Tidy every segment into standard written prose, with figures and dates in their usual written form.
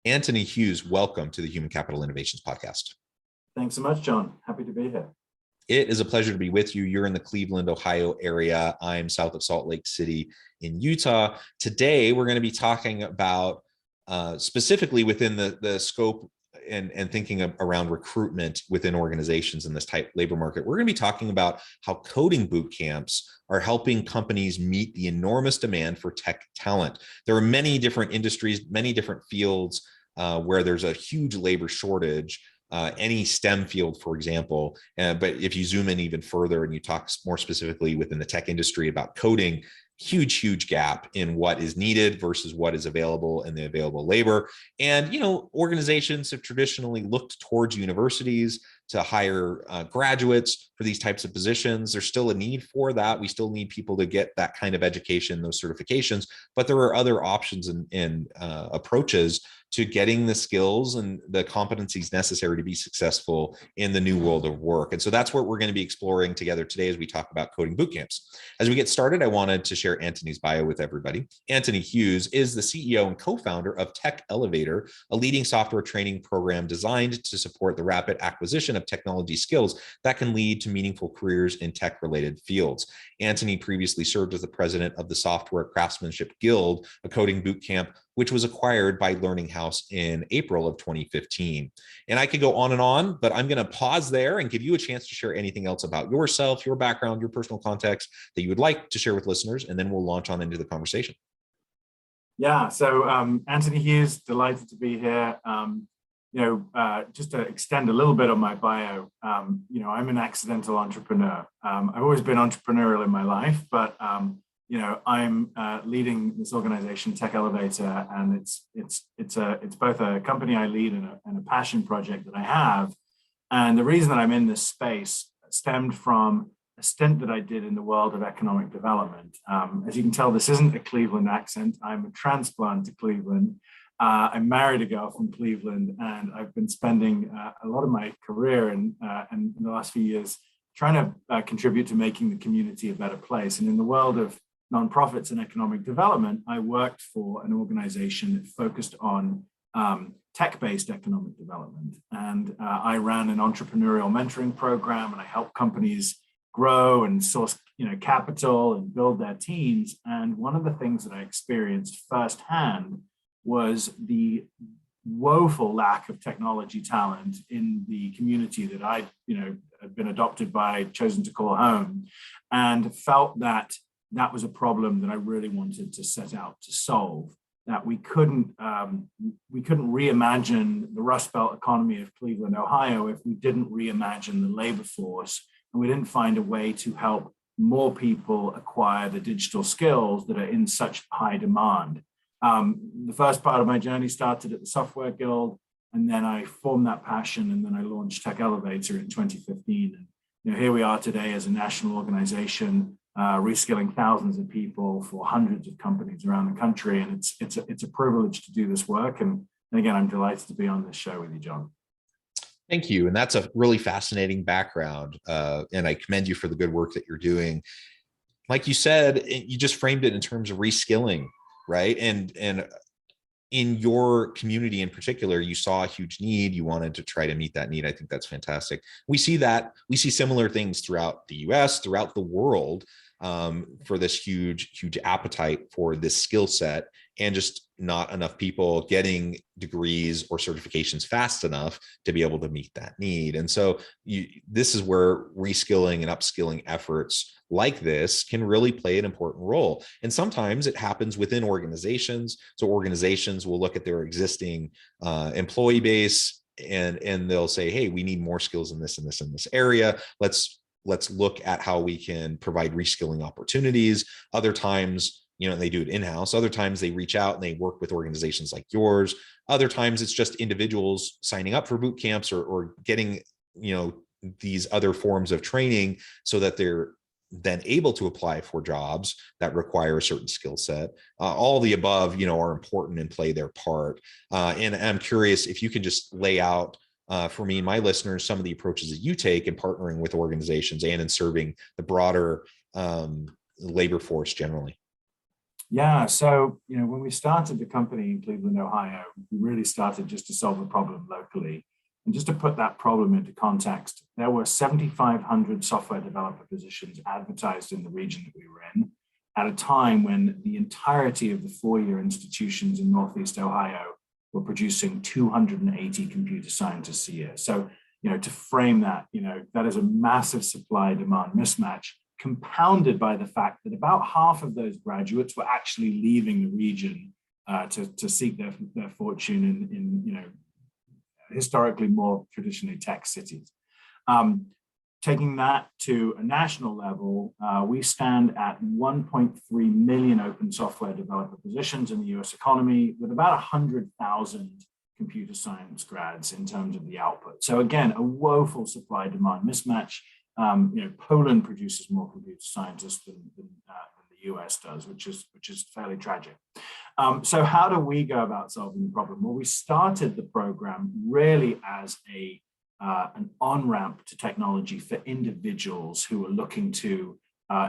Anthony Hughes, welcome to the Human Capital Innovations Podcast. Thanks so much, John. Happy to be here. It is a pleasure to be with you. You're in the Cleveland, Ohio area. I'm south of Salt Lake City in Utah. Today, we're going to be talking about specifically within the scope and thinking around recruitment within organizations in this tight labor market. We're going to be talking about how coding boot camps are helping companies meet the enormous demand for tech talent. There are many different industries, many different fields where there's a huge labor shortage. Any STEM field, for example, but if you zoom in even further and you talk more specifically within the tech industry about coding, huge gap in what is needed versus what is available and the available labor. And, organizations have traditionally looked towards universities to hire graduates for these types of positions. There's still a need for that. We still need people to get that kind of education, those certifications, but there are other options and approaches to getting the skills and the competencies necessary to be successful in the new world of work. And so that's what we're going to be exploring together today as we talk about coding bootcamps. As we get started, I wanted to share Anthony's bio with everybody. Anthony Hughes is the CEO and co-founder of Tech Elevator, a leading software training program designed to support the rapid acquisition of technology skills that can lead to meaningful careers in tech-related fields. Anthony previously served as the president of the Software Craftsmanship Guild, a coding bootcamp which was acquired by Learning House in April of 2015. And I could go on, but I'm going to pause there and give you a chance to share anything else about yourself, your background, your personal context that you would like to share with listeners, and then we'll launch on into the conversation. Yeah, so Anthony Hughes, delighted to be here. Just to extend a little bit on my bio, I'm an accidental entrepreneur. I've always been entrepreneurial in my life, but I'm leading this organization, Tech Elevator, and it's both a company I lead and a passion project that I have. And the reason that I'm in this space stemmed from a stint that I did in the world of economic development. As you can tell, this isn't a Cleveland accent. I'm a transplant to Cleveland. I married a girl from Cleveland, and I've been spending a lot of my career and in the last few years trying to contribute to making the community a better place. And in the world of nonprofits and economic development, I worked for an organization that focused on tech-based economic development. And I ran an entrepreneurial mentoring program, and I helped companies grow and source capital and build their teams. And one of the things that I experienced firsthand was the woeful lack of technology talent in the community that I had been adopted by, chosen to call home, and felt that was a problem that I really wanted to set out to solve. That we couldn't reimagine the Rust Belt economy of Cleveland, Ohio, if we didn't reimagine the labor force, and we didn't find a way to help more people acquire the digital skills that are in such high demand. The first part of my journey started at the Software Guild, and then I formed that passion, and then I launched Tech Elevator in 2015. And here we are today as a national organization, reskilling thousands of people for hundreds of companies around the country, and it's a privilege to do this work. And again, I'm delighted to be on this show with you, John. Thank you, and that's a really fascinating background, and I commend you for the good work that you're doing. Like you said, you just framed it in terms of reskilling, right? And in your community in particular, you saw a huge need. You wanted to try to meet that need. I think that's fantastic. We see similar things throughout the US, throughout the world, for this huge appetite for this skill set, and just not enough people getting degrees or certifications fast enough to be able to meet that need. And so this is where reskilling and upskilling efforts like this can really play an important role. And sometimes it happens within organizations. So organizations will look at their existing employee base and they'll say, hey, we need more skills in this and this and this area. Let's look at how we can provide reskilling opportunities. Other times, they do it in-house. Other times they reach out and they work with organizations like yours. Other times it's just individuals signing up for boot camps or getting, these other forms of training so that they're then able to apply for jobs that require a certain skill set. All the above, are important and play their part. And I'm curious if you can just lay out for me and my listeners some of the approaches that you take in partnering with organizations and in serving the broader labor force generally. Yeah, so when we started the company in Cleveland, Ohio, we really started just to solve a problem locally. And just to put that problem into context, there were 7,500 software developer positions advertised in the region that we were in at a time when the entirety of the four-year institutions in Northeast Ohio were producing 280 computer scientists a year. So, to frame that, that is a massive supply-demand mismatch, compounded by the fact that about half of those graduates were actually leaving the region to seek their fortune in historically more traditionally tech cities. Taking that to a national level, we stand at 1.3 million open software developer positions in the US economy, with about 100,000 computer science grads in terms of the output. So again, a woeful supply-demand mismatch. Poland produces more computer scientists than the US does, which is fairly tragic. So how do we go about solving the problem? Well, we started the program really as an on-ramp to technology for individuals who are looking to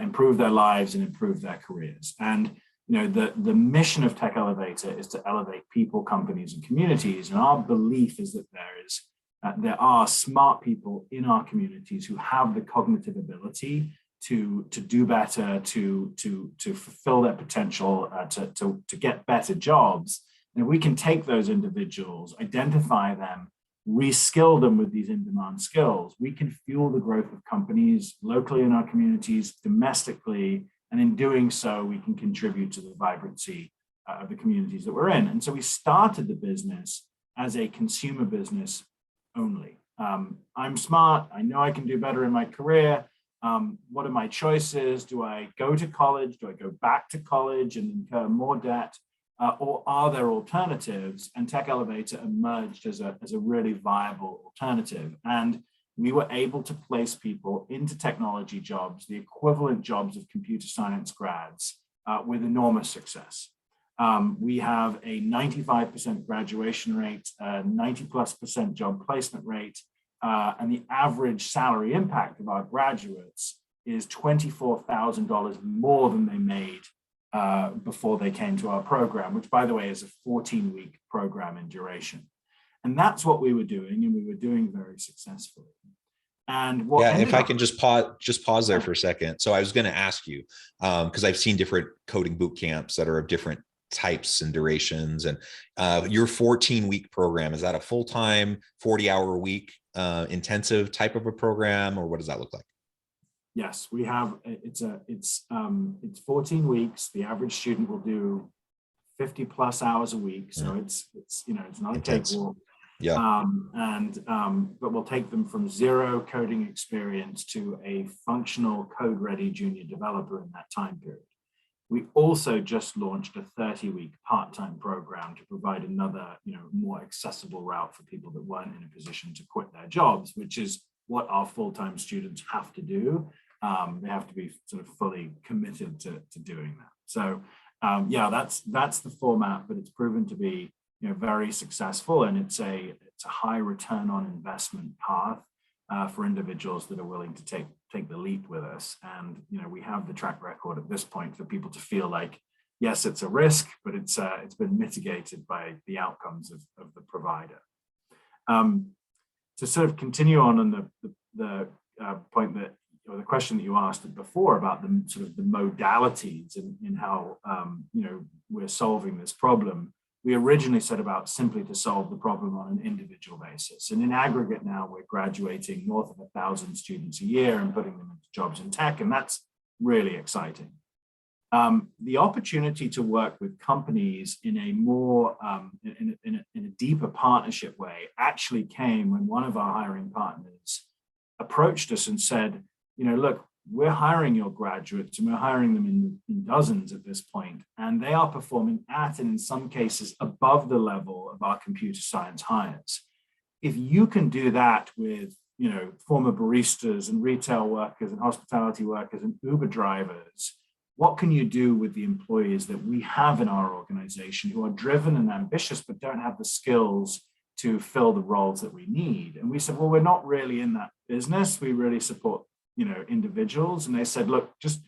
improve their lives and improve their careers. And the mission of Tech Elevator is to elevate people, companies, and communities. And our belief is that there are smart people in our communities who have the cognitive ability to do better, to fulfill their potential, to get better jobs. And if we can take those individuals, identify them, reskill them with these in-demand skills, we can fuel the growth of companies locally in our communities, domestically, and in doing so, we can contribute to the vibrancy of the communities that we're in. And so we started the business as a consumer business only. I'm smart, I know I can do better in my career. What are my choices? Do I go to college? Do I go back to college and incur more debt? Or are there alternatives? And Tech Elevator emerged as a really viable alternative. And we were able to place people into technology jobs, the equivalent jobs of computer science grads, with enormous success. We have a 95% graduation rate, 90+% job placement rate, and the average salary impact of our graduates is $24,000 more than they made before they came to our program, which, by the way, is a 14-week program in duration. And that's what we were doing, and we were doing very successfully. And what if I can just pause there for a second. So I was going to ask you, because I've seen different coding boot camps that are of different types and durations, and your 14-week program, is that a full-time 40-hour-a-week intensive type of a program, or what does that look like? Yes, we have. It's 14 weeks. The average student will do 50+ hours a week, so it's not intense. A cakewalk. Yeah. But we'll take them from zero coding experience to a functional code-ready junior developer in that time period. We also just launched a 30-week part-time program to provide another, more accessible route for people that weren't in a position to quit their jobs, which is what our full-time students have to do. They have to be sort of fully committed to doing that. So that's the format, but it's proven to be very successful, and it's a high return on investment path for individuals that are willing to take the leap with us. And we have the track record at this point for people to feel like, yes, it's a risk, but it's been mitigated by the outcomes of the provider. To sort of continue on the point that, or the question that you asked before about the sort of the modalities in how we're solving this problem. We originally set about simply to solve the problem on an individual basis. And in aggregate now, we're graduating north of 1,000 students a year and putting them into jobs in tech, and that's really exciting. The opportunity to work with companies in a more, in a deeper partnership way actually came when one of our hiring partners approached us and said, look, we're hiring your graduates, and we're hiring them in dozens at this point, and they are performing at, and in some cases, above the level of our computer science hires. If you can do that with, former baristas and retail workers and hospitality workers and Uber drivers, what can you do with the employees that we have in our organization who are driven and ambitious, but don't have the skills to fill the roles that we need? And we said, well, we're not really in that business. We really support individuals. And they said, look, just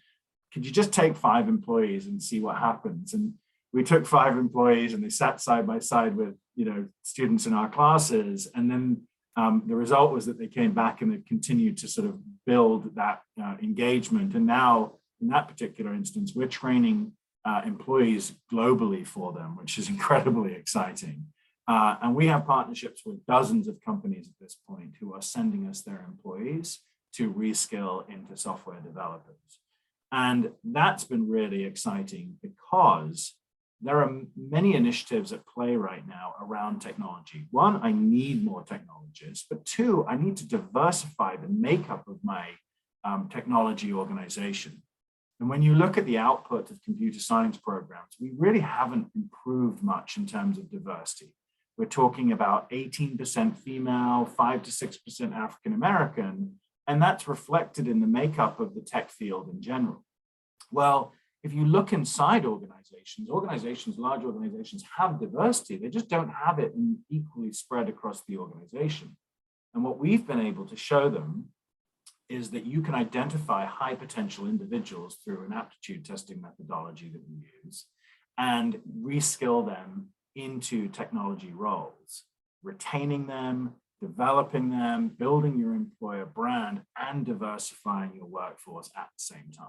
could you just take 5 employees and see what happens? And we took 5 employees and they sat side by side with, students in our classes. And then the result was that they came back and they've continued to sort of build that engagement. And now in that particular instance, we're training employees globally for them, which is incredibly exciting. And we have partnerships with dozens of companies at this point who are sending us their employees to reskill into software developers. And that's been really exciting because there are many initiatives at play right now around technology. One, I need more technologists, but 2, I need to diversify the makeup of my technology organization. And when you look at the output of computer science programs, we really haven't improved much in terms of diversity. We're talking about 18% female, 5 to 6% African American, and that's reflected in the makeup of the tech field in general. Well, if you look inside organizations, large organizations have diversity, they just don't have it equally spread across the organization. And what we've been able to show them is that you can identify high potential individuals through an aptitude testing methodology that we use and reskill them into technology roles, retaining them, developing them, building your employer brand, and diversifying your workforce at the same time.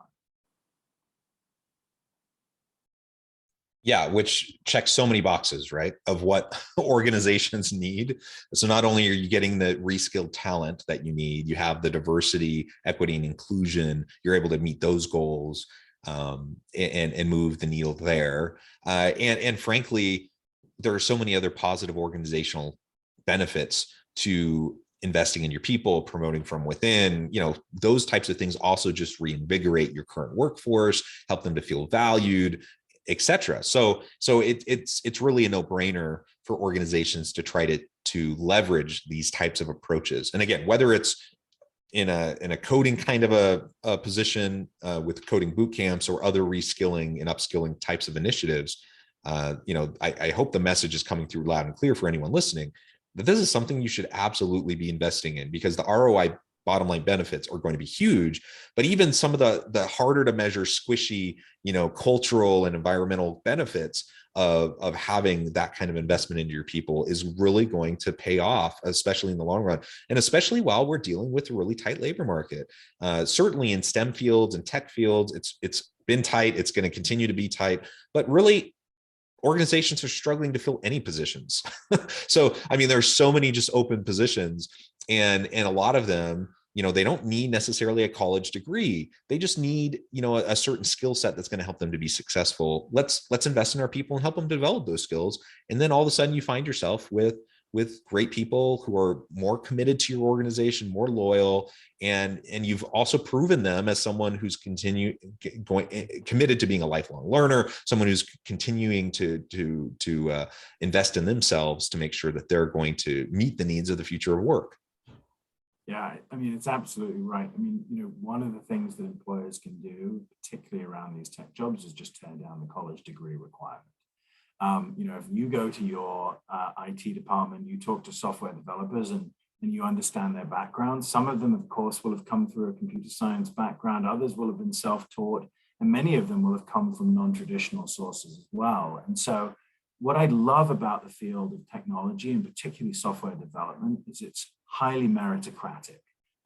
Yeah, which checks so many boxes, right, of what organizations need. So not only are you getting the reskilled talent that you need, you have the diversity, equity, and inclusion. You're able to meet those goals and move the needle there. And frankly, there are so many other positive organizational benefits to investing in your people, promoting from within. Those types of things also just reinvigorate your current workforce, help them to feel valued, etc. So it's really a no-brainer for organizations to try to leverage these types of approaches. And again, whether it's in a coding kind of a position with coding boot camps or other reskilling and upskilling types of initiatives, I hope the message is coming through loud and clear for anyone listening that this is something you should absolutely be investing in, because the ROI bottom line benefits are going to be huge. But even some of the harder to measure, squishy, cultural and environmental benefits of having that kind of investment into your people is really going to pay off, especially in the long run. And especially while we're dealing with a really tight labor market. Certainly in STEM fields and tech fields, it's been tight. It's going to continue to be tight, but really organizations are struggling to fill any positions. So, there's so many just open positions, and a lot of them, they don't need necessarily a college degree. They just need, a certain skill set that's going to help them to be successful. Let's invest in our people and help them develop those skills. And then all of a sudden you find yourself with great people who are more committed to your organization, more loyal, and you've also proven them as someone who's committed to being a lifelong learner, someone who's continuing to invest in themselves to make sure that they're going to meet the needs of the future of work. Yeah, it's absolutely right. One of the things that employers can do, particularly around these tech jobs, is just tear down the college degree requirement. If you go to your IT department, you talk to software developers and you understand their background. Some of them, of course, will have come through a computer science background. Others will have been self-taught, and many of them will have come from non-traditional sources as well. And so what I love about the field of technology, and particularly software development, is it's highly meritocratic.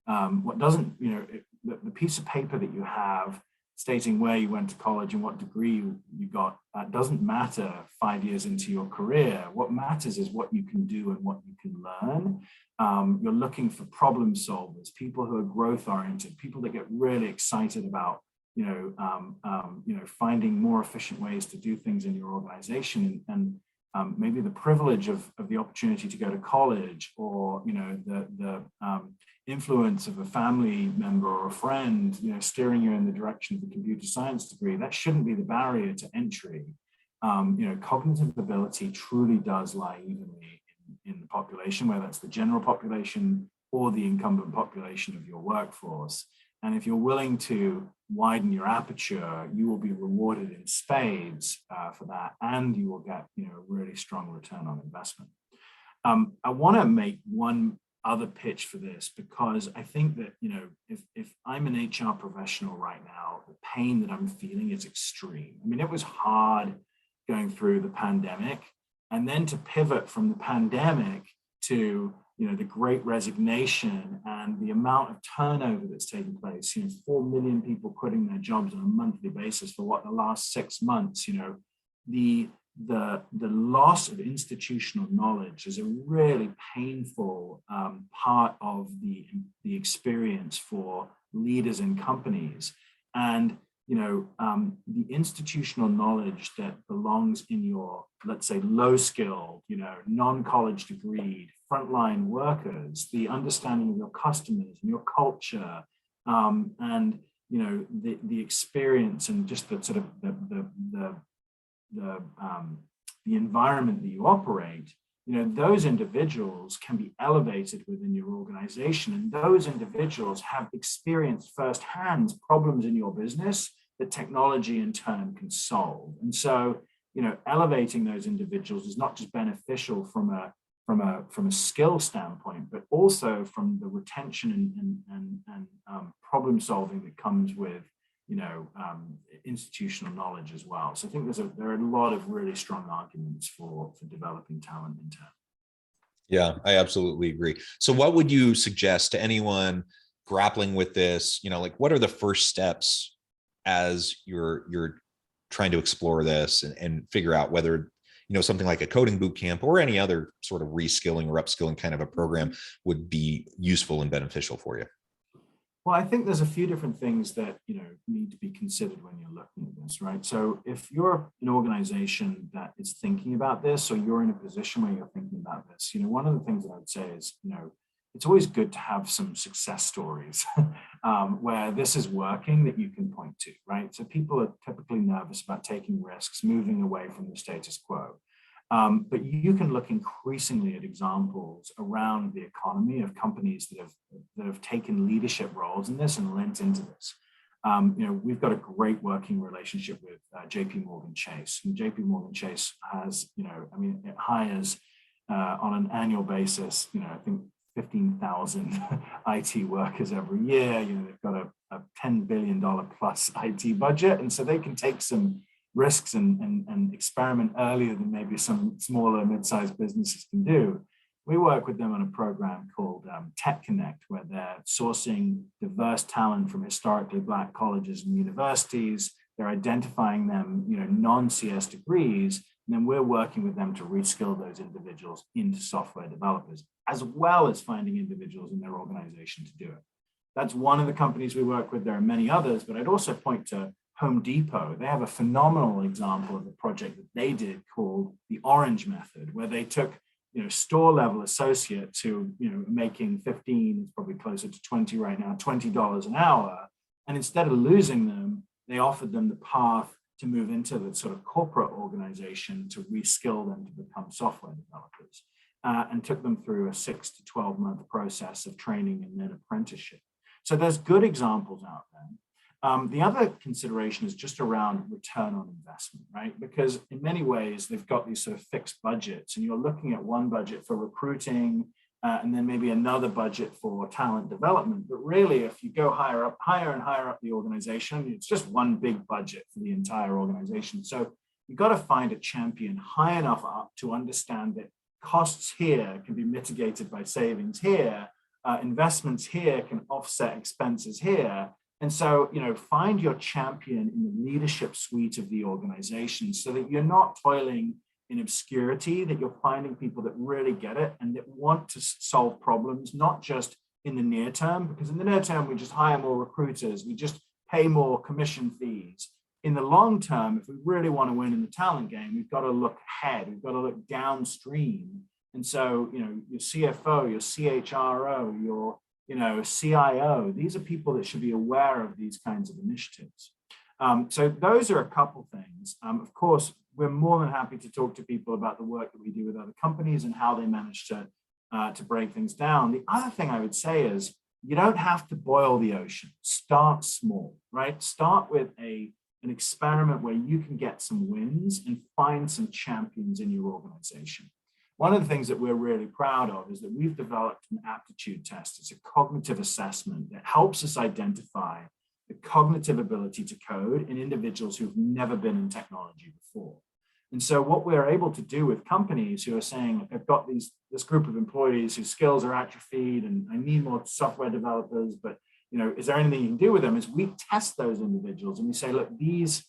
The piece of paper that you have stating where you went to college and what degree you got, that doesn't matter 5 years into your career. What matters is what you can do and what you can learn. You're looking for problem solvers, people who are growth oriented, people that get really excited about finding more efficient ways to do things in your organization, and maybe the privilege of the opportunity to go to college, or the influence of a family member or a friend steering you in the direction of a computer science degree. That shouldn't be the barrier to entry. Cognitive ability truly does lie evenly in the population, whether it's the general population or the incumbent population of your workforce. And if you're willing to widen your aperture, you will be rewarded in spades for that, and you will get a really strong return on investment. I want to make one other pitch for this, because I think that, if I'm an HR professional right now, the pain that I'm feeling is extreme. I mean, it was hard going through the pandemic, and then to pivot from the pandemic to, the great resignation and the amount of turnover that's taking place, 4 million people quitting their jobs on a monthly basis for the last 6 months, the loss of institutional knowledge is a really painful part of the experience for leaders in companies. And the institutional knowledge that belongs in your, let's say, low skilled, non-college degreed frontline workers, the understanding of your customers and your culture, and the experience and just the sort of the environment that you operate, those individuals can be elevated within your organization, and those individuals have experienced firsthand problems in your business that technology in turn can solve. And so, elevating those individuals is not just beneficial from a skill standpoint, but also from the retention and problem solving that comes with institutional knowledge as well. So I think there are a lot of really strong arguments for developing talent in turn. Yeah, I absolutely agree. So what would you suggest to anyone grappling with this? What are the first steps as you're trying to explore this and figure out whether something like a coding boot camp or any other sort of reskilling or upskilling kind of a program would be useful and beneficial for you? Well, I think there's a few different things that need to be considered when you're looking at this, right? So if you're an organization that is thinking about this, or you're in a position where you're thinking about this, one of the things that I would say is, it's always good to have some success stories where this is working that you can point to, right? So people are typically nervous about taking risks, moving away from the status quo. But you can look increasingly at examples around the economy of companies that have taken leadership roles in this and lent into this. We've got a great working relationship with JP Chase. And JP Chase has, it hires on an annual basis, I think 15,000 IT workers every year. They've got a $10 billion plus IT budget. And so they can take some risks and experiment earlier than maybe some smaller mid-sized businesses can do. We work with them on a program called Tech Connect, where they're sourcing diverse talent from historically Black colleges and universities. They're identifying them, non-CS degrees, and then we're working with them to reskill those individuals into software developers, as well as finding individuals in their organization to do it. That's one of the companies we work with. There are many others, but I'd also point to Home Depot. They have a phenomenal example of a project that they did called the Orange Method, where they took store level associates who making 15, it's probably closer to 20 right now, $20 an hour, and instead of losing them, they offered them the path to move into the sort of corporate organization to reskill them to become software developers, and took them through a 6 to 12 month process of training and then apprenticeship. So there's good examples out there. The other consideration is just around return on investment, right? Because in many ways, they've got these sort of fixed budgets, and you're looking at one budget for recruiting and then maybe another budget for talent development. But really, if you go higher and higher up the organization, it's just one big budget for the entire organization. So you've got to find a champion high enough up to understand that costs here can be mitigated by savings here, investments here can offset expenses here. And so, find your champion in the leadership suite of the organization so that you're not toiling in obscurity, that you're finding people that really get it and that want to solve problems, not just in the near term, because in the near term, we just hire more recruiters, we just pay more commission fees. In the long term, if we really want to win in the talent game, we've got to look ahead, we've got to look downstream. And so, your CFO, your CHRO, your CIO, these are people that should be aware of these kinds of initiatives. So those are a couple things. Of course, we're more than happy to talk to people about the work that we do with other companies and how they manage to break things down. The other thing I would say is you don't have to boil the ocean. Start small, right? Start with an experiment where you can get some wins and find some champions in your organization. one of the things that we're really proud of is that we've developed an aptitude test. It's a cognitive assessment that helps us identify the cognitive ability to code in individuals who've never been in technology before. And so what we're able to do with companies who are saying, I've got this group of employees whose skills are atrophied and I need more software developers, but is there anything you can do with them? Is we test those individuals and we say, look, these,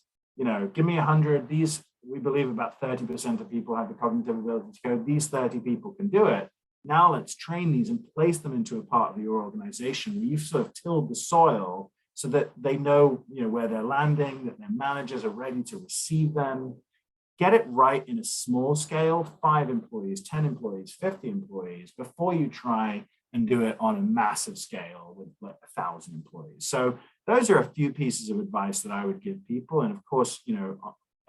give me 100, these, we believe about 30% of people have the cognitive ability to code. These 30 people can do it. Now let's train these and place them into a part of your organization where you've sort of tilled the soil so that they know, where they're landing, that their managers are ready to receive them. Get it right in a small scale, 5 employees, 10 employees, 50 employees, before you try and do it on a massive scale with like 1,000 employees. So those are a few pieces of advice that I would give people. And of course,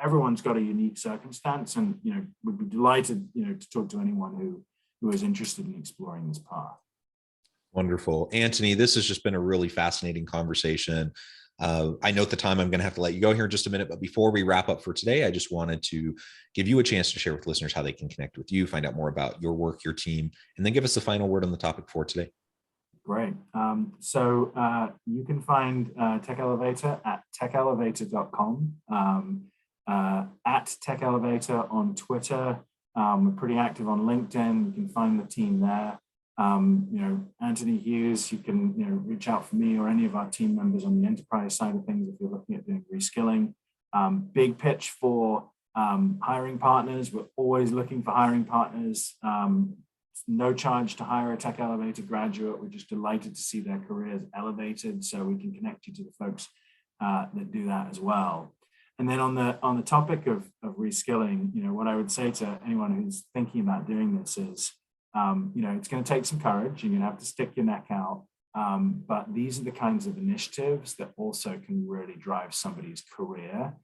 everyone's got a unique circumstance, and would be delighted, to talk to anyone who is interested in exploring this path. Wonderful. Anthony, this has just been a really fascinating conversation. I know at the time I'm going to have to let you go here in just a minute, but before we wrap up for today, I just wanted to give you a chance to share with listeners how they can connect with you, find out more about your work, your team, and then give us the final word on the topic for today. Great. So you can find Tech Elevator at techelevator.com, at Tech Elevator on Twitter. We're pretty active on LinkedIn. You can find the team there. Anthony Hughes, you can reach out for me or any of our team members on the enterprise side of things if you're looking at doing reskilling. Big pitch for hiring partners. We're always looking for hiring partners. It's no charge to hire a Tech Elevator graduate. We're just delighted to see their careers elevated, so we can connect you to the folks that do that as well. And then on the topic of reskilling, what I would say to anyone who's thinking about doing this is, it's going to take some courage. You're going to have to stick your neck out. But these are the kinds of initiatives that also can really drive somebody's career.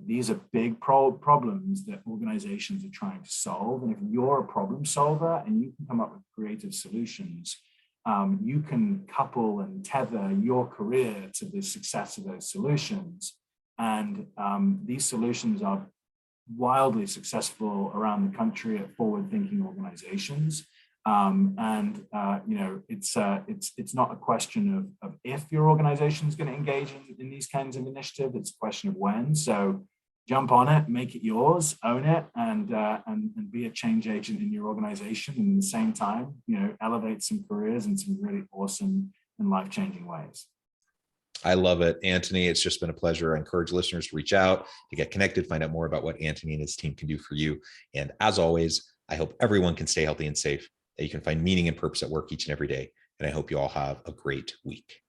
These are big problems that organizations are trying to solve. And if you're a problem solver and you can come up with creative solutions, you can couple and tether your career to the success of those solutions. And these solutions are wildly successful around the country at forward-thinking organizations, it's not a question of if your organization is going to engage in these kinds of initiatives. It's a question of when. So jump on it, make it yours, own it, and be a change agent in your organization. And at the same time, elevate some careers in some really awesome and life-changing ways. I love it, Anthony. It's just been a pleasure. I encourage listeners to reach out, to get connected, find out more about what Anthony and his team can do for you. And as always, I hope everyone can stay healthy and safe, that you can find meaning and purpose at work each and every day. And I hope you all have a great week.